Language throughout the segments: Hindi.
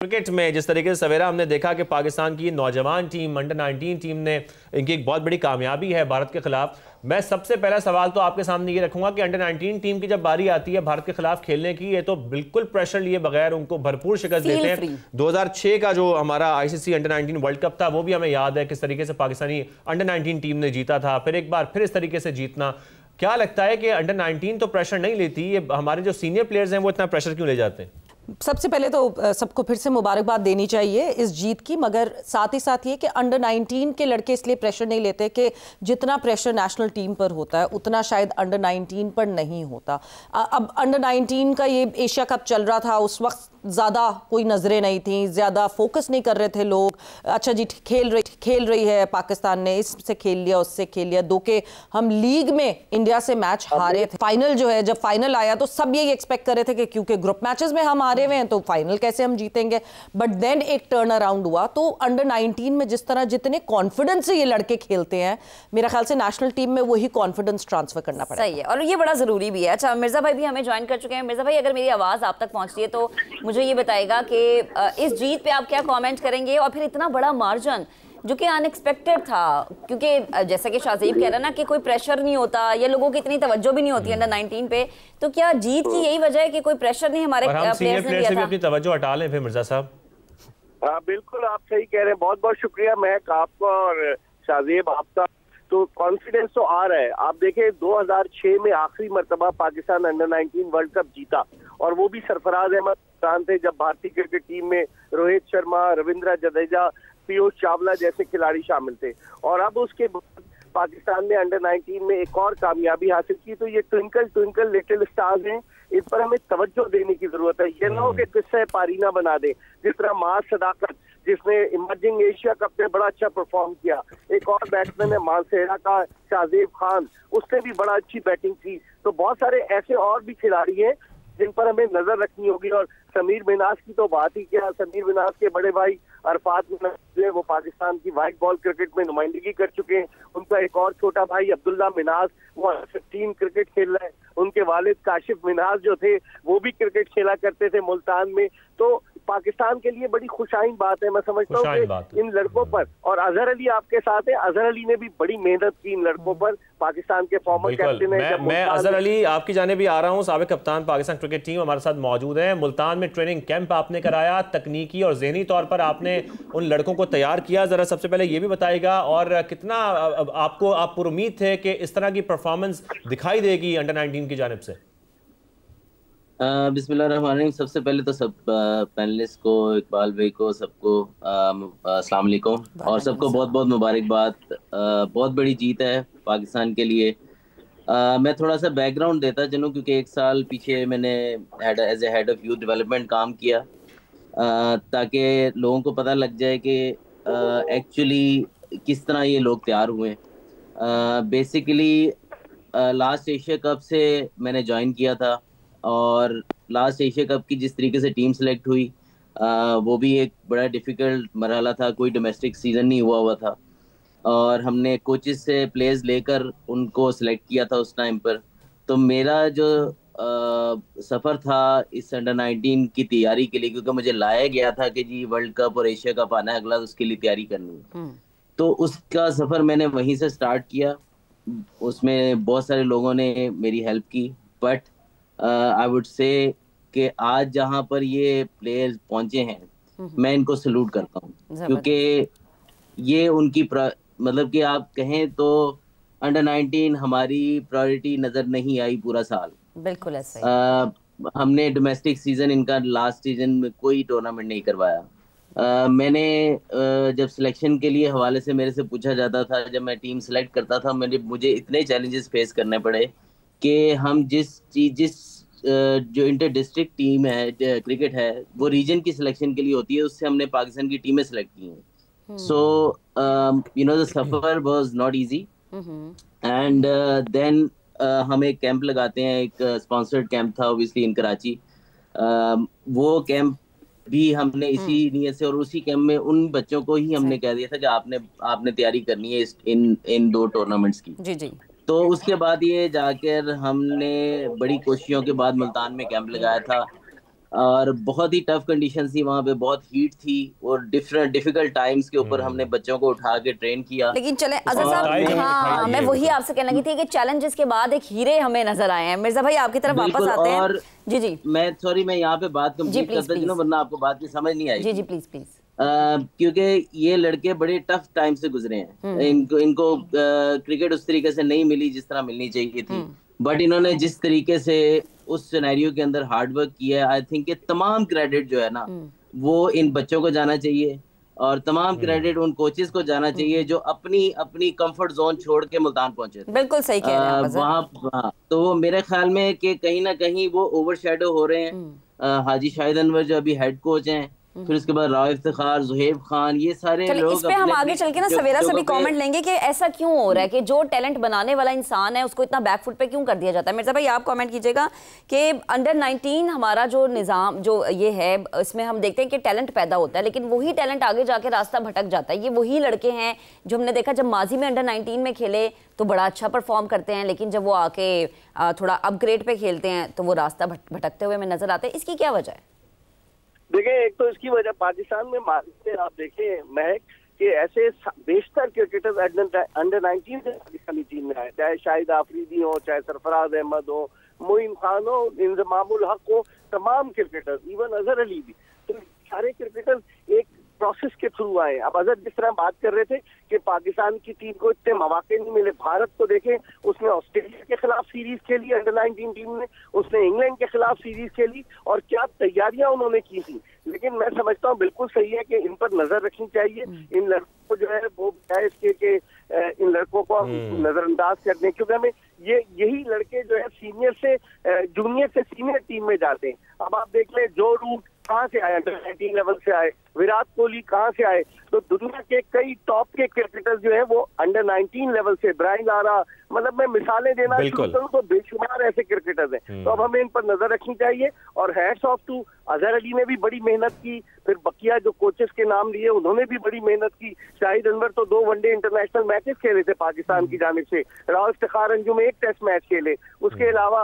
क्रिकेट में जिस तरीके से सवेरा हमने देखा कि पाकिस्तान की नौजवान टीम अंडर 19 टीम ने इनकी एक बहुत बड़ी कामयाबी है भारत के खिलाफ। मैं सबसे पहला सवाल तो आपके सामने ये रखूंगा कि अंडर 19 टीम की जब बारी आती है भारत के खिलाफ खेलने की, ये तो बिल्कुल प्रेशर लिए बगैर उनको भरपूर शिकस्त देते हैं। 2006 का जो हमारा आईसीसी अंडर 19 वर्ल्ड कप था वो भी हमें याद है किस तरीके से पाकिस्तानी अंडर 19 टीम ने जीता था, फिर एक बार फिर इस तरीके से जीतना। क्या लगता है कि अंडर 19 तो प्रेशर नहीं लेती, ये हमारे जो सीनियर प्लेयर्स हैं वो इतना प्रेशर क्यों ले जाते हैं? सबसे पहले तो सबको फिर से मुबारकबाद देनी चाहिए इस जीत की, मगर साथ ही साथ ये कि अंडर 19 के लड़के इसलिए प्रेशर नहीं लेते कि जितना प्रेशर नेशनल टीम पर होता है उतना शायद अंडर 19 पर नहीं होता। अब अंडर 19 का ये एशिया कप चल रहा था, उस वक्त ज़्यादा कोई नज़रें नहीं थी, ज़्यादा फोकस नहीं कर रहे थे लोग। अच्छा जी खेल रही है पाकिस्तान ने, इससे खेल लिया उससे खेल लिया, दो के हम लीग में इंडिया से मैच हारे थे। फाइनल जो है, जब फाइनल आया तो सब यही एक्सपेक्ट कर रहे थे कि क्योंकि ग्रुप मैचेस में हम हारे हुए हैं तो फाइनल कैसे हम जीतेंगे। बट देन एक टर्न अराउंड हुआ तो अंडर 19 में जिस तरह जितने कॉन्फिडेंस से ये लड़के खेलते हैं, मेरा ख्याल से नेशनल टीम में वही कॉन्फिडेंस ट्रांसफर करना पड़ेगा। सही है, और ये बड़ा जरूरी भी है। अच्छा, मिर्जा भाई भी हमें ज्वाइन कर चुके हैं। मिर्जा भाई, अगर मेरी आवाज आप तक पहुंचती है तो मुझे ये बताएगा कि इस जीत पे आप क्या कमेंट करेंगे, और फिर इतना बड़ा मार्जिन जो कि अनएक्सपेक्टेड था, क्योंकि जैसा कि शाहज़ेब कह रहा है ना कि कोई प्रेशर नहीं होता या लोगों की इतनी तवज्जो भी नहीं होती अंडर 19 पे, तो क्या जीत की यही वजह है कि कोई प्रेशर नहीं हमारे प्लेयर्स ने लिया था? अपनी तवज्जो हटा लें फिर मिर्जा साहब। हाँ बिल्कुल, आप सही कह रहे हैं। बहुत बहुत शुक्रिया महक आपका और शाहज़ेब आपका। तो कॉन्फिडेंस तो आ रहा है। आप देखें 2006 में आखिरी मर्तबा पाकिस्तान अंडर 19 वर्ल्ड कप जीता, और वो भी सरफराज अहमद खान थे जब भारतीय क्रिकेट टीम में रोहित शर्मा, रविंद्र जडेजा, पीयूष चावला जैसे खिलाड़ी शामिल थे। और अब उसके बाद पाकिस्तान ने अंडर 19 में एक और कामयाबी हासिल की। तो ये ट्विंकल ट्विंकल लिटिल स्टार्स हैं, इस पर हमें तवज्जो देने की जरूरत है। ये ना हो कि किस्सा पारीना बना दे, जिस तरह मास सदाकत जिसने इमर्जिंग एशिया कप में बड़ा अच्छा परफॉर्म किया। एक और बैट्समैन है मानसेरा का शाहज़ेब खान, उसने भी बड़ा अच्छी बैटिंग की। तो बहुत सारे ऐसे और भी खिलाड़ी हैं जिन पर हमें नजर रखनी होगी। और समीर मिन्हाज की तो बात ही क्या, समीर मिन्हाज के बड़े भाई अरफात मिन्हाज वो पाकिस्तान की व्हाइट बॉल क्रिकेट में नुमाइंदगी कर चुके हैं। उनका एक और छोटा भाई अब्दुल्ला मिन्हाज वो 15 क्रिकेट खेल रहा है। उनके वालिद काशिफ मिन्हाज जो थे वो भी क्रिकेट खेला करते थे मुल्तान में। तो पाकिस्तान के लिए बड़ी खुशाइन बात है। मैं समझता हूँ कि इन लड़कों पर, और अजहर अली आपके साथ है, अजहर अली ने भी बड़ी मेहनत की इन लड़कों पर। पाकिस्तान के फॉर्मर कैप्टन है। मैं अजहर अली आपकी जाने भी आ रहा हूँ, साबिक कप्तान पाकिस्तान क्रिकेट टीम हमारे साथ मौजूद है। मुल्तान में ट्रेनिंग कैंप आपने कराया, तकनीकी और ज़हनी तौर पर आपने उन लड़कों को तैयार किया। जरा सबसे पहले ये भी बताइएगा, और कितना आप पुरुमीद थे कि इस तरह की परफॉर्मेंस दिखाई देगी अंडर 19 की जानिब से? बिस्मिल्लाहिर्रहमानिर्रहीम। सबसे पहले तो सब पैनलिस्ट को, इकबाल भाई को, सबको अस्सलाम वालेकुम, और सबको बहुत बहुत मुबारकबाद। बहुत बड़ी जीत है पाकिस्तान के लिए। मैं थोड़ा सा बैकग्राउंड देता चलूँ, क्योंकि एक साल पीछे मैंने as a head of youth development काम किया, ताकि लोगों को पता लग जाए कि एक्चुअली किस तरह ये लोग तैयार हुए। बेसिकली लास्ट एशिया कप से मैंने ज्वाइन किया था, और लास्ट एशिया कप की जिस तरीके से टीम सेलेक्ट हुई वो भी एक बड़ा डिफ़िकल्ट मरहला था। कोई डोमेस्टिक सीज़न नहीं हुआ था, और हमने कोचेस से प्लेयर्स लेकर उनको सेलेक्ट किया था उस टाइम पर। तो मेरा जो सफ़र था इस अंडर 19 की तैयारी के लिए, क्योंकि मुझे लाया गया था कि जी वर्ल्ड कप और एशिया कप आना है अगला, उसके लिए तैयारी करनी है। तो उसका सफ़र मैंने वहीं से स्टार्ट किया। उसमें बहुत सारे लोगों ने मेरी हेल्प की, बट आई वुड से कि आज जहां पर ये प्लेयर्स पहुंचे हैं मैं इनको सलूट करता हूं, क्योंकि ये उनकी मतलब कि आप कहें तो अंडर 19 हमारी प्रायोरिटी नजर नहीं आई पूरा साल। बिल्कुल ऐसा ही। हमने डोमेस्टिक सीजन इनका लास्ट सीजन में कोई टूर्नामेंट नहीं करवाया। मैंने जब सिलेक्शन के लिए हवाले से मेरे से पूछा जाता था, जब मैं टीम सेलेक्ट करता था, मुझे इतने चैलेंजेस फेस करने पड़े कि हम जो इंटर डिस्ट्रिक्ट टीम है क्रिकेट है वो रीजन की सिलेक्शन के लिए होती है, उससे हमने पाकिस्तान की टीमें सेलेक्ट की हैं। सो यू नो द सफर was not easy, and then हम एक कैंप लगाते हैं, एक स्पॉन्सर्ड कैंप था ऑब्वियसली इन कराची। वो कैंप भी हमने इसी नीयत से, और उसी कैंप में उन बच्चों को ही हमने कह दिया था कि आपने तैयारी करनी है इन 2 टूर्नामेंट्स की। जी जी। तो उसके बाद ये जाकर हमने बड़ी कोशिशों के बाद मुल्तान में कैंप लगाया था। और बहुत ही टफ कंडीशन थी वहाँ पे, बहुत हीट थी और डिफिकल्ट टाइम्स के ऊपर हमने बच्चों को उठा के ट्रेन किया। लेकिन चले अजहर साहब, हाँ मैं वही आपसे कहने लगी थी कि चैलेंजेस के बाद एक हीरे हमें नजर आए हैं। मिर्जा भाई आपकी तरफ वापस आते हैं। और जी मैं यहाँ पे बात कंप्लीट करता हूँ वरना आपको बात की समझ नहीं आई। जी प्लीज। क्योंकि ये लड़के बड़े टफ टाइम से गुजरे हैं, इनको क्रिकेट उस तरीके से नहीं मिली जिस तरह मिलनी चाहिए थी, बट इन्होंने जिस तरीके से उस सिनेरियो के अंदर हार्ड वर्क किया है, आई थिंक तमाम क्रेडिट जो है ना वो इन बच्चों को जाना चाहिए और तमाम क्रेडिट उन कोचेस को जाना चाहिए जो अपनी कंफर्ट जोन छोड़ के मुल्तान पहुंचे। बिल्कुल सही कह रहे हैं वहाँ तो मेरे ख्याल में कि कहीं ना कहीं वो ओवरशैडो हो रहे हैं। हाजी शाहिद अनवर जो अभी हेड कोच हैं, फिर उसके बाद राव इफ्तिखार, जुहैब खान, ये सारे लोग इस पे हम आगे चल के ना सवेरा से भी कमेंट लेंगे कि ऐसा क्यों हो रहा है कि जो टैलेंट बनाने वाला इंसान है उसको इतना बैकफुट पे क्यों कर दिया जाता है। मिर्जा भाई आप कमेंट कीजिएगा कि अंडर 19 हमारा जो निज़ाम जो ये है इसमें हम देखते हैं कि टैलेंट पैदा होता है लेकिन वही टैलेंट आगे जाके रास्ता भटक जाता है। ये वही लड़के हैं जो हमने देखा जब माजी में अंडर 19 में खेले तो बड़ा अच्छा परफॉर्म करते हैं, लेकिन जब वो आके थोड़ा अपग्रेड पे खेलते हैं तो वो रास्ता भटकते हुए हमें नजर आते हैं। इसकी क्या वजह है? देखिए, एक तो इसकी वजह पाकिस्तान में आप देखें महक कि ऐसे बेशतर क्रिकेटर्स अंडर 19 से पाकिस्तानी टीम में आए, चाहे शाहिद आफरीदी हो, चाहे सरफराज अहमद हो, मोइन खान हो, इंजमामुल हक हो, तमाम क्रिकेटर्स, इवन अजहर अली भी, तो सारे क्रिकेटर्स एक प्रोसेस के थ्रू आए। अब अजहर जिस तरह बात कर रहे थे कि पाकिस्तान की टीम को इतने मौके नहीं मिले, भारत को देखें, उसने ऑस्ट्रेलिया के खिलाफ सीरीज खेली अंडर 19 टीम ने, उसने इंग्लैंड के खिलाफ सीरीज खेली और क्या तैयारियां उन्होंने की थी। लेकिन मैं समझता हूँ बिल्कुल सही है कि इन पर नजर रखनी चाहिए, इन लड़कों को जो है वो बजाय इसके कि इन लड़कों को नजरअंदाज करने, क्योंकि हमें यही लड़के जो है सीनियर से जूनियर से सीनियर टीम में जाते हैं। अब आप देख लें जो रूट कहाँ से आए, अंडर 19 लेवल से आए, विराट कोहली कहाँ से आए, तो दुनिया के कई टॉप के क्रिकेटर्स जो है वो अंडर 19 लेवल से, ब्रायन लारा, मतलब मैं मिसालें देना शुरू करूं तो बेशुमार ऐसे क्रिकेटर्स हैं। तो अब हमें इन पर नजर रखनी चाहिए और hats off to Azhar Ali ने भी बड़ी मेहनत की, फिर बकिया जो कोचेस के नाम लिए उन्होंने भी बड़ी मेहनत की। शाहिद अनवर तो 2 वनडे इंटरनेशनल मैचेस खेले थे पाकिस्तान की जानिब से, राव इफ्तिखार अंजुम 1 टेस्ट मैच खेले, उसके अलावा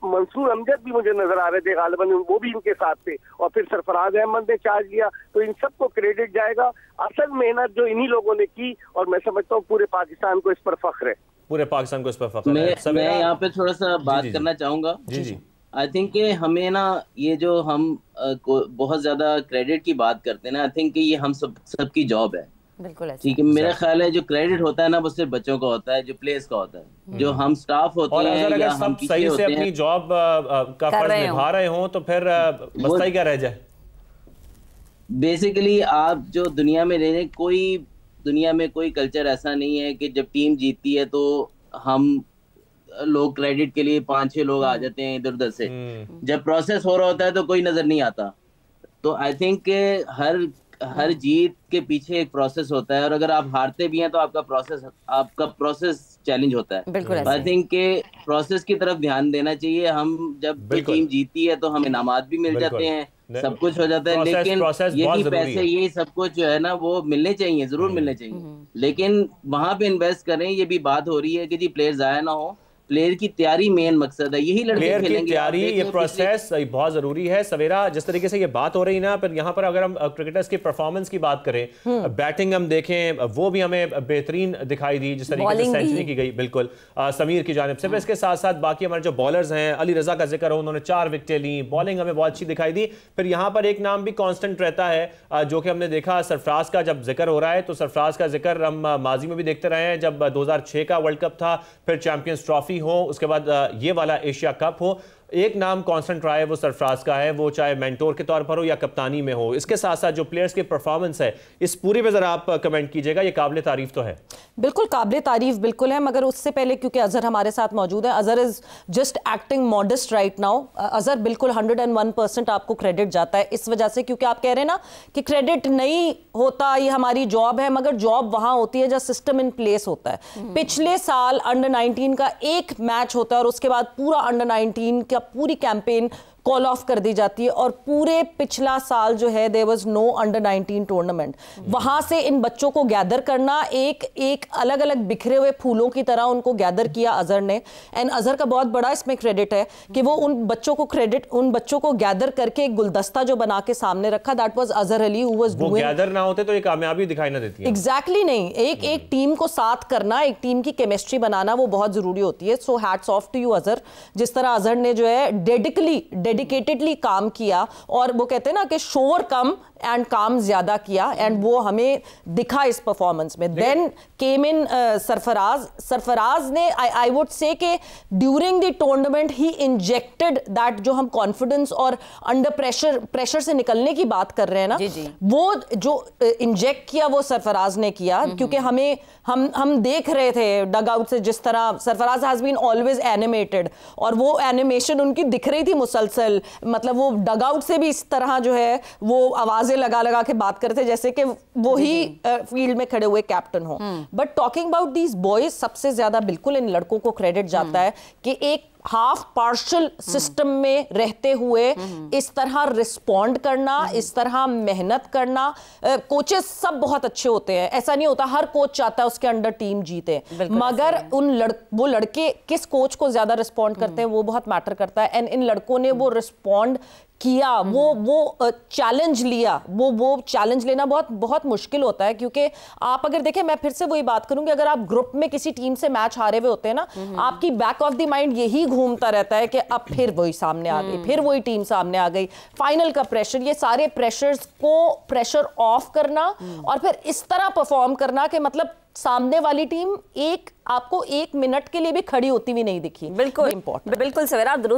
मंसूर अमजद भी मुझे नजर आ रहे थे गालिबन, वो भी इनके साथ थे, और फिर सरफराज अहमद ने चार्ज लिया। तो इन सबको क्रेडिट जाएगा, असल मेहनत जो इन्हीं लोगों ने की, और मैं समझता हूँ पूरे पाकिस्तान को इस पर फख्र है, पूरे पाकिस्तान को इस पर फख्र है। मैं यहाँ पे थोड़ा सा बात करना चाहूंगा। जी आई थिंक कि हमें ना ये जो हम बहुत ज्यादा क्रेडिट की बात करते हैं ना, आई थिंक कि ये हम सबकी जॉब है। बिल्कुल ठीक है, मेरा ख्याल है जो क्रेडिट होता है ना वो सिर्फ बच्चों का होता है, जो प्लेयर्स का होता है, जो हम स्टाफ होते हैं अगर या सब हम सही से अपनी जॉब का फर्ज निभा रहे हो तो फिर मसला ही क्या रह जाए। बेसिकली आप जो दुनिया में रह रहे, दुनिया में कोई कल्चर ऐसा नहीं है कि जब टीम जीतती है तो हम लोग क्रेडिट के लिए 5-6 लोग आ जाते हैं इधर उधर से। जब प्रोसेस हो रहा होता है तो कोई नजर नहीं आता। तो आई थिंक के हर जीत के पीछे एक प्रोसेस होता है, और अगर आप हारते भी हैं तो आपका प्रोसेस चैलेंज होता है। आई थिंक के प्रोसेस की तरफ ध्यान देना चाहिए। हम जब टीम जीतती है तो हमें इनामात भी मिल जाते हैं, सब कुछ हो जाता है, लेकिन यही पैसे यही सब कुछ जो है ना वो मिलने चाहिए, जरूर मिलने चाहिए, लेकिन वहां पे इन्वेस्ट करें। ये भी बात हो रही है कि जी प्लेयर जाया ना हो, प्लेयर की तैयारी मेन मकसद है, यही लड़के प्लेयर खेलेंगे। की तैयारी, ये प्रोसेस बहुत जरूरी है। सवेरा जिस तरीके से ये बात हो रही ना, पर यहाँ पर अगर हम क्रिकेटर्स की परफॉर्मेंस की बात करें, बैटिंग हम देखें वो भी हमें बेहतरीन दिखाई दी, जिस तरीके से सेंचुरी की गई बिल्कुल समीर की जानिब से। इसके साथ साथ बाकी हमारे जो बॉलर्स हैं, अली रजा का जिक्र हो, उन्होंने 4 विकेटें ली, बॉलिंग हमें बहुत अच्छी दिखाई दी। फिर यहाँ पर एक नाम भी कांस्टेंट रहता है जो कि हमने देखा, सरफराज का जब जिक्र हो रहा है तो सरफराज का जिक्र हम माजी में भी देखते रहे हैं, जब 2006 का वर्ल्ड कप था, फिर चैंपियंस ट्रॉफी हो, उसके बाद ये वाला एशिया कप हो, एक नाम कांस्टेंट रहा है वो सरफराज का है, वो चाहे मेंटोर के तौर पर हो या कप्तानी में हो। इसके साथ साथ जो प्लेयर्स की परफॉर्मेंस है, इस पूरी पे जरा आप कमेंट कीजिएगा। ये काबिल तारीफ तो है, बिल्कुल काबिल तारीफ बिल्कुल है, मगर उससे पहले क्योंकि अजहर हमारे साथ मौजूद है, Azhar is just acting modest right now. Azhar बिल्कुल 101% आपको क्रेडिट जाता है इस वजह से, क्योंकि आप कह रहे हैं ना कि क्रेडिट नहीं होता, ये हमारी जॉब है, मगर जॉब वहां होती है जब सिस्टम इन प्लेस होता है। पिछले साल अंडर 19 का एक मैच होता है और उसके बाद पूरा अंडर 19 का पूरी कैंपेन कॉल ऑफ कर दी जाती है और पूरे पिछला साल जो है there was no under 19 tournament. वहां से इन बच्चों को गैदर करना, एक अलग अलग बिखरे हुए फूलों की तरह उनको गैदर किया अजहर ने। एंड अजहर का बहुत बड़ा इसमें क्रेडिट है कि वो उन बच्चों को गैदर करके एक गुलदस्ता जो बना के सामने रखा, that was Azhar Ali who was doing. Gather ना होते तो ये कामयाबी दिखाई ना देती है। एग्जैक्टली नहीं, एक टीम को साथ करना, एक टीम की केमिस्ट्री बनाना वो बहुत जरूरी होती है। So hats off to you Azhar, जिस तरह अजहर ने जो है डेडिकेटेडली काम किया और वो कहते हैं ना कि शोर कम एंड काम ज्यादा किया, एंड वो हमें दिखा इस परफॉर्मेंस में। देन केम इन सरफराज ने आई वुड से कि during the tournament he injected that, जो हम कॉन्फिडेंस और अंडर प्रेशर से निकलने की बात कर रहे हैं ना, वो जो इंजेक्ट किया वो सरफराज ने किया। क्योंकि हम देख रहे थे डग आउट से जिस तरह Sarfaraz has been always animated, और वो एनिमेशन उनकी दिख रही थी मुसलसल, मतलब वो डग आउट से भी इस तरह जो है वो आवाजें लगा के बात करते जैसे कि वो ही फील्ड में खड़े हुए कैप्टन हो। But talking about these boys, सबसे ज्यादा बिल्कुल इन लड़कों को क्रेडिट जाता है कि एक हाफ पार्शल सिस्टम में रहते हुए इस तरह रिस्पॉन्ड करना, इस तरह मेहनत करना। कोचेस सब बहुत अच्छे होते हैं, ऐसा नहीं होता हर कोच चाहता है उसके अंडर टीम जीते, मगर वो लड़के किस कोच को ज्यादा रिस्पॉन्ड करते हैं वो बहुत मैटर करता है। एंड इन लड़कों ने वो रिस्पॉन्ड किया, वो चैलेंज लिया। वो चैलेंज लेना बहुत बहुत मुश्किल होता है, क्योंकि आप अगर देखें, मैं फिर से वही बात करूंगी, अगर आप ग्रुप में किसी टीम से मैच हारे हुए होते हैं ना, आपकी बैक ऑफ द माइंड यही घूमता रहता है कि अब फिर वही सामने आ गई, फिर वही टीम सामने आ गई, फाइनल का प्रेशर, ये सारे प्रेशर्स को प्रेशर ऑफ करना और फिर इस तरह परफॉर्म करना कि मतलब सामने वाली टीम आपको 1 मिनट के लिए भी खड़ी होती हुई नहीं दिखी। बिल्कुल सवेरा, आप दुरुस्त